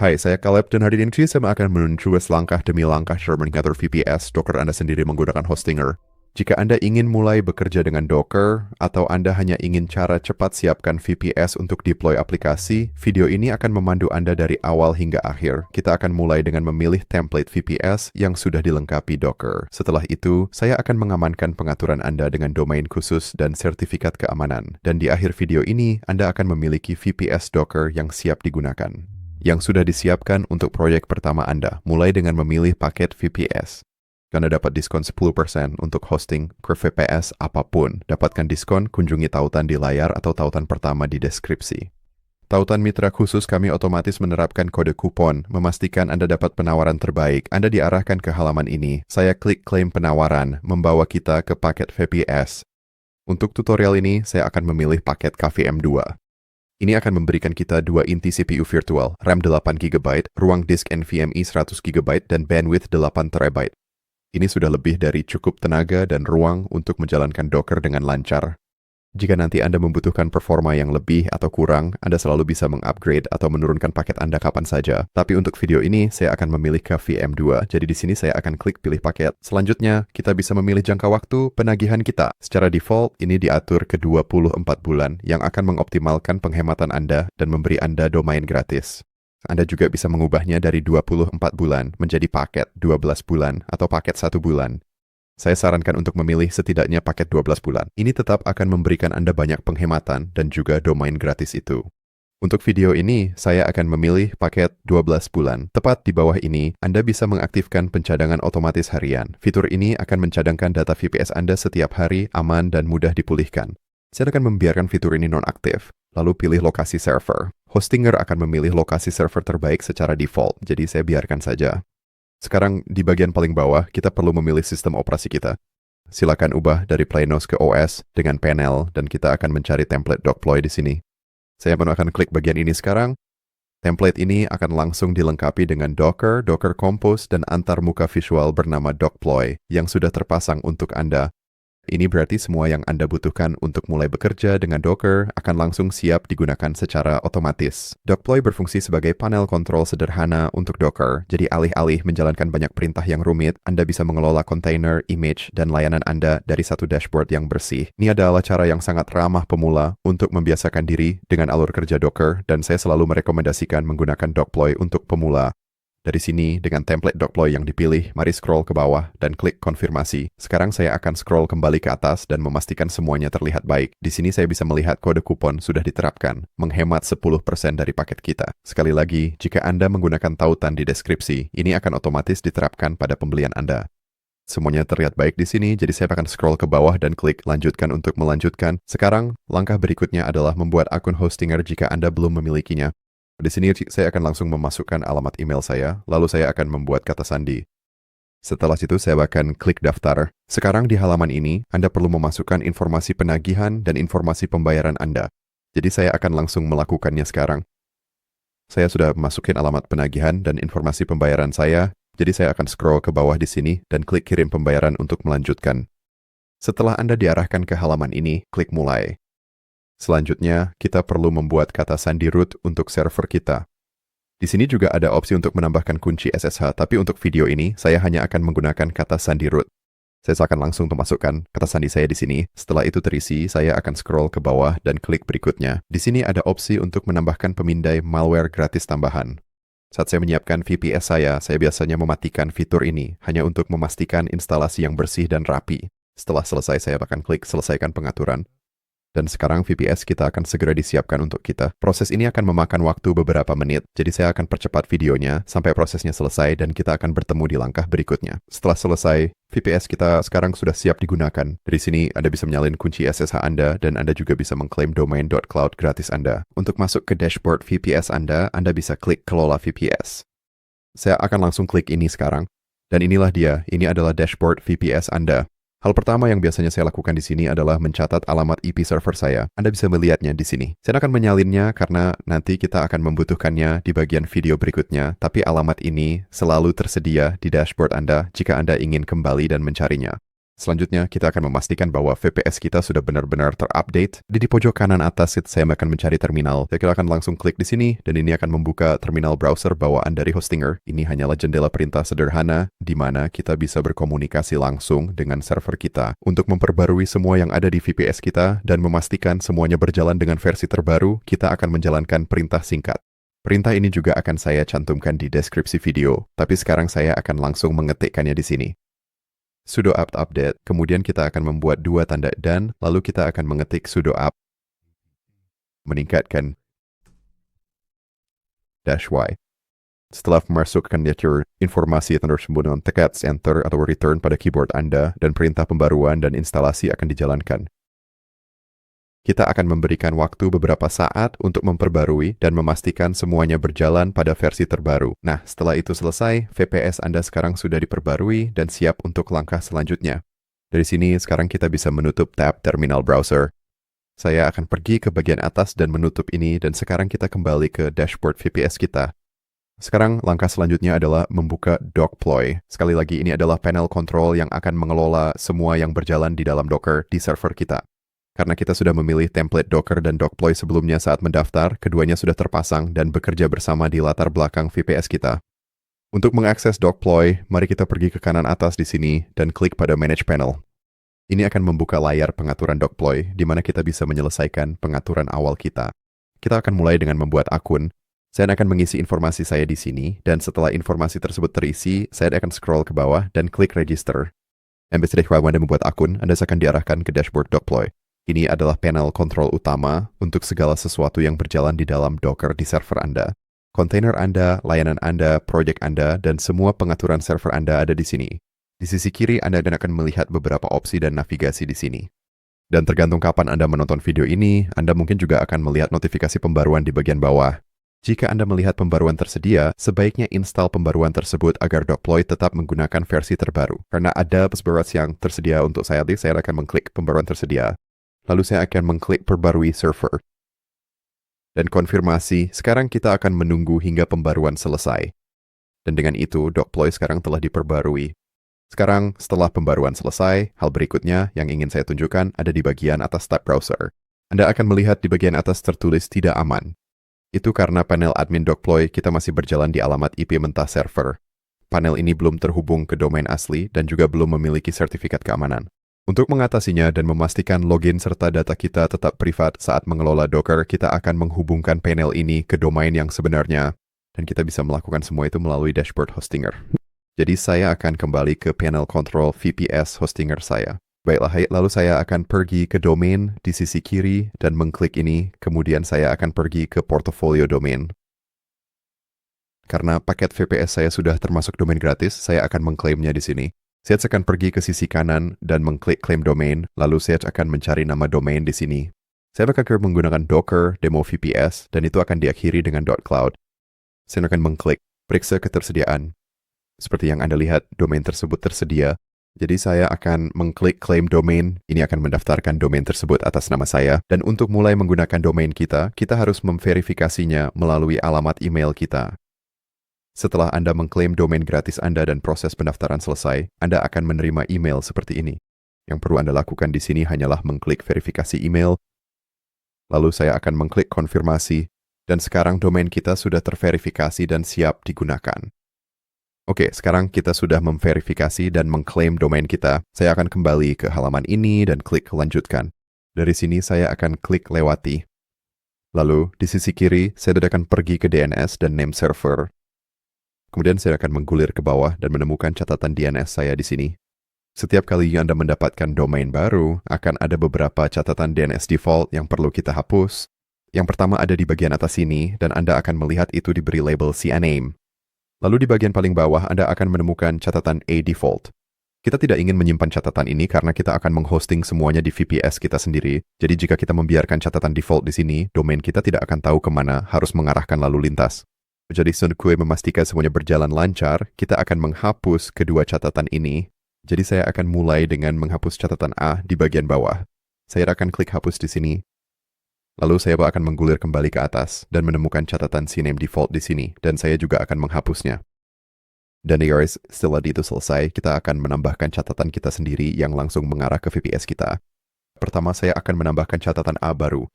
Hai, saya Caleb dan hari ini saya akan menunjukkan langkah demi langkah cara mengatur VPS Docker Anda sendiri menggunakan Hostinger. Jika Anda ingin mulai bekerja dengan Docker, atau Anda hanya ingin cara cepat siapkan VPS untuk deploy aplikasi, video ini akan memandu Anda dari awal hingga akhir. Kita akan mulai dengan memilih template VPS yang sudah dilengkapi Docker. Setelah itu, saya akan mengamankan pengaturan Anda dengan domain khusus dan sertifikat keamanan. Dan di akhir video ini, Anda akan memiliki VPS Docker yang siap digunakan, yang sudah disiapkan untuk proyek pertama Anda, mulai dengan memilih paket VPS. Anda dapat diskon 10% untuk hosting ke VPS apapun. Dapatkan diskon, kunjungi tautan di layar atau tautan pertama di deskripsi. Tautan mitra khusus kami otomatis menerapkan kode kupon, memastikan Anda dapat penawaran terbaik. Anda diarahkan ke halaman ini. Saya klik klaim penawaran, membawa kita ke paket VPS. Untuk tutorial ini, saya akan memilih paket KVM2. Ini akan memberikan kita 2 inti CPU virtual, RAM 8GB, ruang disk NVMe 100GB, dan bandwidth 8TB. Ini sudah lebih dari cukup tenaga dan ruang untuk menjalankan Docker dengan lancar. Jika nanti Anda membutuhkan performa yang lebih atau kurang, Anda selalu bisa mengupgrade atau menurunkan paket Anda kapan saja. Tapi untuk video ini, saya akan memilih KVM2. Jadi di sini saya akan klik pilih paket. Selanjutnya, kita bisa memilih jangka waktu penagihan kita. Secara default, ini diatur ke 24 bulan, yang akan mengoptimalkan penghematan Anda dan memberi Anda domain gratis. Anda juga bisa mengubahnya dari 24 bulan menjadi paket 12 bulan atau paket 1 bulan. Saya sarankan untuk memilih setidaknya paket 12 bulan. Ini tetap akan memberikan Anda banyak penghematan dan juga domain gratis itu. Untuk video ini, saya akan memilih paket 12 bulan. Tepat di bawah ini, Anda bisa mengaktifkan pencadangan otomatis harian. Fitur ini akan mencadangkan data VPS Anda setiap hari, aman dan mudah dipulihkan. Saya akan membiarkan fitur ini nonaktif, lalu pilih lokasi server. Hostinger akan memilih lokasi server terbaik secara default, jadi saya biarkan saja. Sekarang, di bagian paling bawah, kita perlu memilih sistem operasi kita. Silakan ubah dari Play-NOS ke OS dengan panel, dan kita akan mencari template Dogploy di sini. Saya akan klik bagian ini sekarang. Template ini akan langsung dilengkapi dengan Docker, Docker Compose, dan antarmuka visual bernama Dogploy yang sudah terpasang untuk Anda. Ini berarti semua yang Anda butuhkan untuk mulai bekerja dengan Docker akan langsung siap digunakan secara otomatis. Dogploy berfungsi sebagai panel kontrol sederhana untuk Docker, jadi alih-alih menjalankan banyak perintah yang rumit, Anda bisa mengelola kontainer, image, dan layanan Anda dari satu dashboard yang bersih. Ini adalah cara yang sangat ramah pemula untuk membiasakan diri dengan alur kerja Docker, dan saya selalu merekomendasikan menggunakan Dogploy untuk pemula. Dari sini, dengan template Dogploy yang dipilih, mari scroll ke bawah dan klik konfirmasi. Sekarang saya akan scroll kembali ke atas dan memastikan semuanya terlihat baik. Di sini saya bisa melihat kode kupon sudah diterapkan, menghemat 10% dari paket kita. Sekali lagi, jika Anda menggunakan tautan di deskripsi, ini akan otomatis diterapkan pada pembelian Anda. Semuanya terlihat baik di sini, jadi saya akan scroll ke bawah dan klik lanjutkan untuk melanjutkan. Sekarang, langkah berikutnya adalah membuat akun Hostinger jika Anda belum memilikinya. Di sini saya akan langsung memasukkan alamat email saya, lalu saya akan membuat kata sandi. Setelah itu saya akan klik daftar. Sekarang di halaman ini, Anda perlu memasukkan informasi penagihan dan informasi pembayaran Anda. Jadi saya akan langsung melakukannya sekarang. Saya sudah masukin alamat penagihan dan informasi pembayaran saya, jadi saya akan scroll ke bawah di sini dan klik kirim pembayaran untuk melanjutkan. Setelah Anda diarahkan ke halaman ini, klik mulai. Selanjutnya, kita perlu membuat kata sandi root untuk server kita. Di sini juga ada opsi untuk menambahkan kunci SSH, tapi untuk video ini, saya hanya akan menggunakan kata sandi root. Saya akan langsung memasukkan kata sandi saya di sini. Setelah itu terisi, saya akan scroll ke bawah dan klik berikutnya. Di sini ada opsi untuk menambahkan pemindai malware gratis tambahan. Saat saya menyiapkan VPS saya biasanya mematikan fitur ini, hanya untuk memastikan instalasi yang bersih dan rapi. Setelah selesai, saya akan klik selesaikan pengaturan. Dan sekarang VPS kita akan segera disiapkan untuk kita. Proses ini akan memakan waktu beberapa menit, jadi saya akan percepat videonya sampai prosesnya selesai dan kita akan bertemu di langkah berikutnya. Setelah selesai, VPS kita sekarang sudah siap digunakan. Dari sini, Anda bisa menyalin kunci SSH Anda dan Anda juga bisa mengklaim domain.cloud gratis Anda. Untuk masuk ke dashboard VPS Anda bisa klik kelola VPS. Saya akan langsung klik ini sekarang. Dan inilah dia, ini adalah dashboard VPS Anda. Hal pertama yang biasanya saya lakukan di sini adalah mencatat alamat IP server saya. Anda bisa melihatnya di sini. Saya akan menyalinnya karena nanti kita akan membutuhkannya di bagian video berikutnya, tapi alamat ini selalu tersedia di dashboard Anda jika Anda ingin kembali dan mencarinya. Selanjutnya, kita akan memastikan bahwa VPS kita sudah benar-benar terupdate. Di pojok kanan atas, saya akan mencari terminal. Saya akan langsung klik di sini, dan ini akan membuka terminal browser bawaan dari Hostinger. Ini hanyalah jendela perintah sederhana, di mana kita bisa berkomunikasi langsung dengan server kita untuk memperbarui semua yang ada di VPS kita dan memastikan semuanya berjalan dengan versi terbaru. Kita akan menjalankan perintah singkat. Perintah ini juga akan saya cantumkan di deskripsi video, tapi sekarang saya akan langsung mengetikkannya di sini. Sudo apt update, kemudian kita akan membuat dua tanda dan, lalu kita akan mengetik sudo apt meningkatkan -y. Setelah memasukkan informasi tersebut dengan tekan enter atau return pada keyboard Anda dan perintah pembaruan dan instalasi akan dijalankan. Kita akan memberikan waktu beberapa saat untuk memperbarui dan memastikan semuanya berjalan pada versi terbaru. Nah, setelah itu selesai, VPS Anda sekarang sudah diperbarui dan siap untuk langkah selanjutnya. Dari sini, sekarang kita bisa menutup tab Terminal Browser. Saya akan pergi ke bagian atas dan menutup ini, dan sekarang kita kembali ke dashboard VPS kita. Sekarang, langkah selanjutnya adalah membuka Deploy. Sekali lagi, ini adalah panel control yang akan mengelola semua yang berjalan di dalam Docker di server kita. Karena kita sudah memilih template Docker dan Deploy sebelumnya saat mendaftar, keduanya sudah terpasang dan bekerja bersama di latar belakang VPS kita. Untuk mengakses Deploy, mari kita pergi ke kanan atas di sini dan klik pada Manage Panel. Ini akan membuka layar pengaturan Deploy, di mana kita bisa menyelesaikan pengaturan awal kita. Kita akan mulai dengan membuat akun. Saya akan mengisi informasi saya di sini, dan setelah informasi tersebut terisi, saya akan scroll ke bawah dan klik Register. Dan setelah Anda membuat akun, Anda akan diarahkan ke dashboard Deploy. Ini adalah panel kontrol utama untuk segala sesuatu yang berjalan di dalam Docker di server Anda. Kontainer Anda, layanan Anda, proyek Anda, dan semua pengaturan server Anda ada di sini. Di sisi kiri, Anda akan melihat beberapa opsi dan navigasi di sini. Dan tergantung kapan Anda menonton video ini, Anda mungkin juga akan melihat notifikasi pembaruan di bagian bawah. Jika Anda melihat pembaruan tersedia, sebaiknya install pembaruan tersebut agar Deploy tetap menggunakan versi terbaru. Karena ada pembaruan yang tersedia untuk saya akan mengklik pembaruan tersedia. Lalu saya akan mengklik perbarui server. Dan konfirmasi, sekarang kita akan menunggu hingga pembaruan selesai. Dan dengan itu, Deploy sekarang telah diperbarui. Sekarang, setelah pembaruan selesai, hal berikutnya yang ingin saya tunjukkan ada di bagian atas tab browser. Anda akan melihat di bagian atas tertulis tidak aman. Itu karena panel admin Deploy kita masih berjalan di alamat IP mentah server. Panel ini belum terhubung ke domain asli dan juga belum memiliki sertifikat keamanan. Untuk mengatasinya dan memastikan login serta data kita tetap privat saat mengelola Docker, kita akan menghubungkan panel ini ke domain yang sebenarnya, dan kita bisa melakukan semua itu melalui dashboard Hostinger. Jadi saya akan kembali ke panel control VPS Hostinger saya. Baiklah, lalu saya akan pergi ke domain di sisi kiri dan mengklik ini, kemudian saya akan pergi ke portofolio domain. Karena paket VPS saya sudah termasuk domain gratis, saya akan mengklaimnya di sini. Saya akan pergi ke sisi kanan dan mengklik claim domain, lalu saya akan mencari nama domain di sini. Saya akan menggunakan Docker demo VPS, dan itu akan diakhiri dengan .cloud. Saya akan mengklik periksa ketersediaan. Seperti yang Anda lihat, domain tersebut tersedia. Jadi saya akan mengklik claim domain, ini akan mendaftarkan domain tersebut atas nama saya. Dan untuk mulai menggunakan domain kita harus memverifikasinya melalui alamat email kita. Setelah Anda mengklaim domain gratis Anda dan proses pendaftaran selesai, Anda akan menerima email seperti ini. Yang perlu Anda lakukan di sini hanyalah mengklik verifikasi email, lalu saya akan mengklik konfirmasi, dan sekarang domain kita sudah terverifikasi dan siap digunakan. Oke, sekarang kita sudah memverifikasi dan mengklaim domain kita. Saya akan kembali ke halaman ini dan klik lanjutkan. Dari sini saya akan klik lewati. Lalu, di sisi kiri, saya akan pergi ke DNS dan name server. Kemudian saya akan menggulir ke bawah dan menemukan catatan DNS saya di sini. Setiap kali Anda mendapatkan domain baru, akan ada beberapa catatan DNS default yang perlu kita hapus. Yang pertama ada di bagian atas sini, dan Anda akan melihat itu diberi label CNAME. Lalu di bagian paling bawah, Anda akan menemukan catatan A default. Kita tidak ingin menyimpan catatan ini karena kita akan menghosting semuanya di VPS kita sendiri. Jadi jika kita membiarkan catatan default di sini, domain kita tidak akan tahu kemana harus mengarahkan lalu lintas. Jadi untuk memastikan semuanya berjalan lancar, kita akan menghapus kedua catatan ini. Jadi saya akan mulai dengan menghapus catatan A di bagian bawah. Saya akan klik hapus di sini. Lalu saya akan menggulir kembali ke atas dan menemukan catatan CNAME default di sini, dan saya juga akan menghapusnya. Dan guys, setelah itu selesai, kita akan menambahkan catatan kita sendiri yang langsung mengarah ke VPS kita. Pertama, saya akan menambahkan catatan A baru.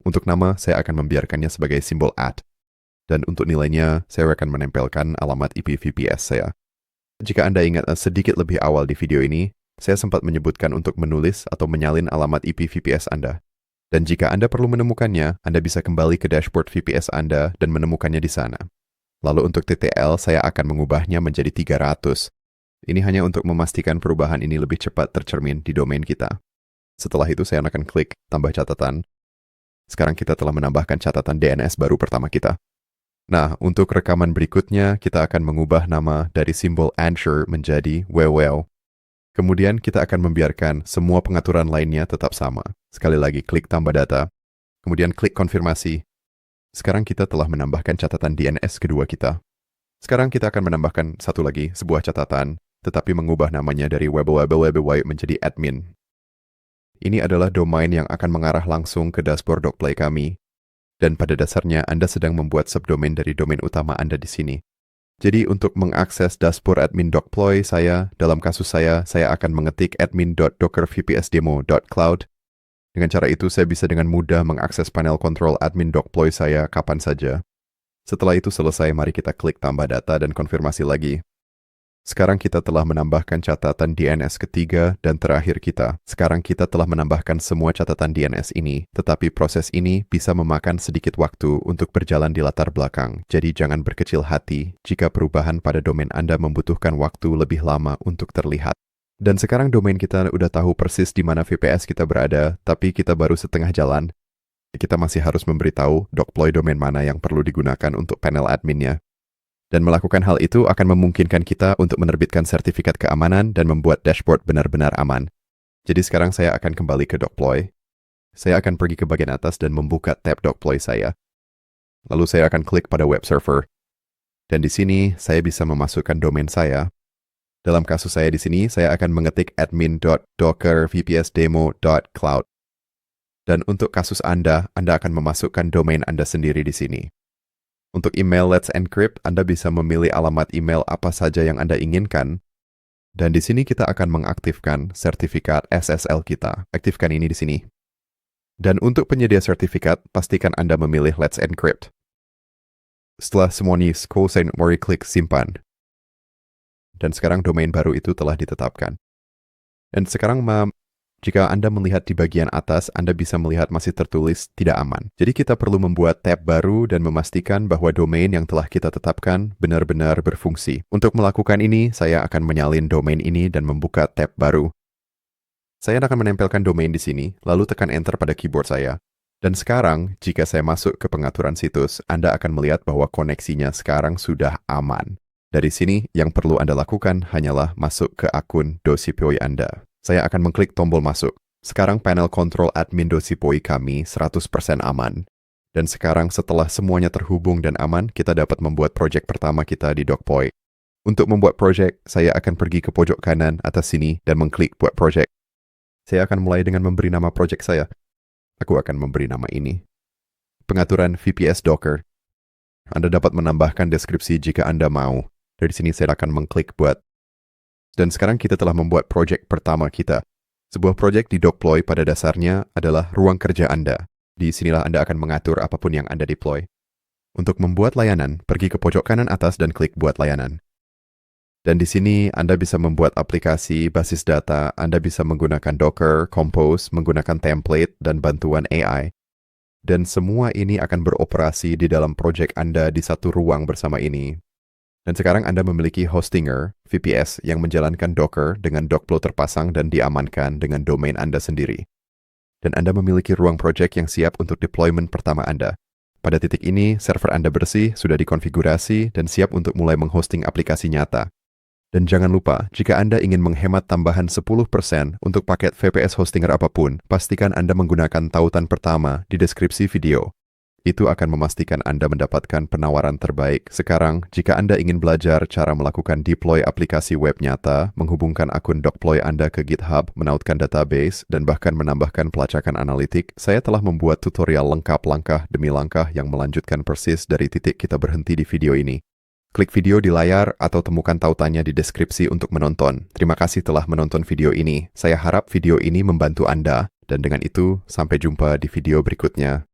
Untuk nama, saya akan membiarkannya sebagai simbol @ dan untuk nilainya, saya akan menempelkan alamat IP VPS saya. Jika Anda ingat sedikit lebih awal di video ini, saya sempat menyebutkan untuk menulis atau menyalin alamat IP VPS Anda. Dan jika Anda perlu menemukannya, Anda bisa kembali ke dashboard VPS Anda dan menemukannya di sana. Lalu untuk TTL, saya akan mengubahnya menjadi 300. Ini hanya untuk memastikan perubahan ini lebih cepat tercermin di domain kita. Setelah itu, saya akan klik tambah catatan. Sekarang kita telah menambahkan catatan DNS baru pertama kita. Nah, untuk rekaman berikutnya, kita akan mengubah nama dari simbol Answer menjadi WWW. Kemudian kita akan membiarkan semua pengaturan lainnya tetap sama. Sekali lagi, klik tambah data. Kemudian klik konfirmasi. Sekarang kita telah menambahkan catatan DNS kedua kita. Sekarang kita akan menambahkan satu lagi, sebuah catatan, tetapi mengubah namanya dari www menjadi admin. Ini adalah domain yang akan mengarah langsung ke dashboard Dokplay kami. Dan pada dasarnya Anda sedang membuat subdomain dari domain utama Anda di sini. Jadi untuk mengakses dashboard admin Dokplay dalam kasus saya akan mengetik admin.dockervpsdemo.cloud. Dengan cara itu, saya bisa dengan mudah mengakses panel kontrol admin Dokplay saya kapan saja. Setelah itu selesai, mari kita klik tambah data dan konfirmasi lagi. Sekarang kita telah menambahkan catatan DNS ketiga dan terakhir kita. Sekarang kita telah menambahkan semua catatan DNS ini, tetapi proses ini bisa memakan sedikit waktu untuk berjalan di latar belakang. Jadi jangan berkecil hati jika perubahan pada domain Anda membutuhkan waktu lebih lama untuk terlihat. Dan sekarang domain kita udah tahu persis di mana VPS kita berada, tapi kita baru setengah jalan. Kita masih harus memberitahu Dokplay domain mana yang perlu digunakan untuk panel adminnya. Dan melakukan hal itu akan memungkinkan kita untuk menerbitkan sertifikat keamanan dan membuat dashboard benar-benar aman. Jadi sekarang saya akan kembali ke Dokplay. Saya akan pergi ke bagian atas dan membuka tab Dokplay saya. Lalu saya akan klik pada web server. Dan di sini saya bisa memasukkan domain saya. Dalam kasus saya di sini, saya akan mengetik admin.dockervpsdemo.cloud. Dan untuk kasus Anda akan memasukkan domain Anda sendiri di sini. Untuk email Let's Encrypt, Anda bisa memilih alamat email apa saja yang Anda inginkan. Dan di sini kita akan mengaktifkan sertifikat SSL kita. Aktifkan ini di sini. Dan untuk penyedia sertifikat, pastikan Anda memilih Let's Encrypt. Setelah semuanya selesai, mari klik simpan. Dan sekarang domain baru itu telah ditetapkan. Dan sekarang, jika Anda melihat di bagian atas, Anda bisa melihat masih tertulis tidak aman. Jadi kita perlu membuat tab baru dan memastikan bahwa domain yang telah kita tetapkan benar-benar berfungsi. Untuk melakukan ini, saya akan menyalin domain ini dan membuka tab baru. Saya akan menempelkan domain di sini, lalu tekan Enter pada keyboard saya. Dan sekarang, jika saya masuk ke pengaturan situs, Anda akan melihat bahwa koneksinya sekarang sudah aman. Dari sini, yang perlu Anda lakukan hanyalah masuk ke akun Dosipoi Anda. Saya akan mengklik tombol masuk. Sekarang panel kontrol admin Dosipoi kami 100% aman. Dan sekarang setelah semuanya terhubung dan aman, kita dapat membuat proyek pertama kita di Dokplay. Untuk membuat proyek, saya akan pergi ke pojok kanan atas sini dan mengklik buat proyek. Saya akan mulai dengan memberi nama proyek saya. Aku akan memberi nama ini. Pengaturan VPS Docker. Anda dapat menambahkan deskripsi jika Anda mau. Dari sini saya akan mengklik buat. Dan sekarang kita telah membuat proyek pertama kita. Sebuah proyek di Dokplay pada dasarnya adalah ruang kerja Anda. Di sinilah Anda akan mengatur apapun yang Anda deploy. Untuk membuat layanan, pergi ke pojok kanan atas dan klik buat layanan. Dan di sini Anda bisa membuat aplikasi basis data, Anda bisa menggunakan Docker, Compose, menggunakan template, dan bantuan AI. Dan semua ini akan beroperasi di dalam proyek Anda di satu ruang bersama ini. Dan sekarang Anda memiliki hostinger, VPS, yang menjalankan Docker dengan Dokplay terpasang dan diamankan dengan domain Anda sendiri. Dan Anda memiliki ruang proyek yang siap untuk deployment pertama Anda. Pada titik ini, server Anda bersih, sudah dikonfigurasi, dan siap untuk mulai menghosting aplikasi nyata. Dan jangan lupa, jika Anda ingin menghemat tambahan 10% untuk paket VPS hostinger apapun, pastikan Anda menggunakan tautan pertama di deskripsi video. Itu akan memastikan Anda mendapatkan penawaran terbaik. Sekarang, jika Anda ingin belajar cara melakukan deploy aplikasi web nyata, menghubungkan akun Dokplay Anda ke GitHub, menautkan database, dan bahkan menambahkan pelacakan analitik, saya telah membuat tutorial lengkap langkah demi langkah yang melanjutkan persis dari titik kita berhenti di video ini. Klik video di layar atau temukan tautannya di deskripsi untuk menonton. Terima kasih telah menonton video ini. Saya harap video ini membantu Anda. Dan dengan itu, sampai jumpa di video berikutnya.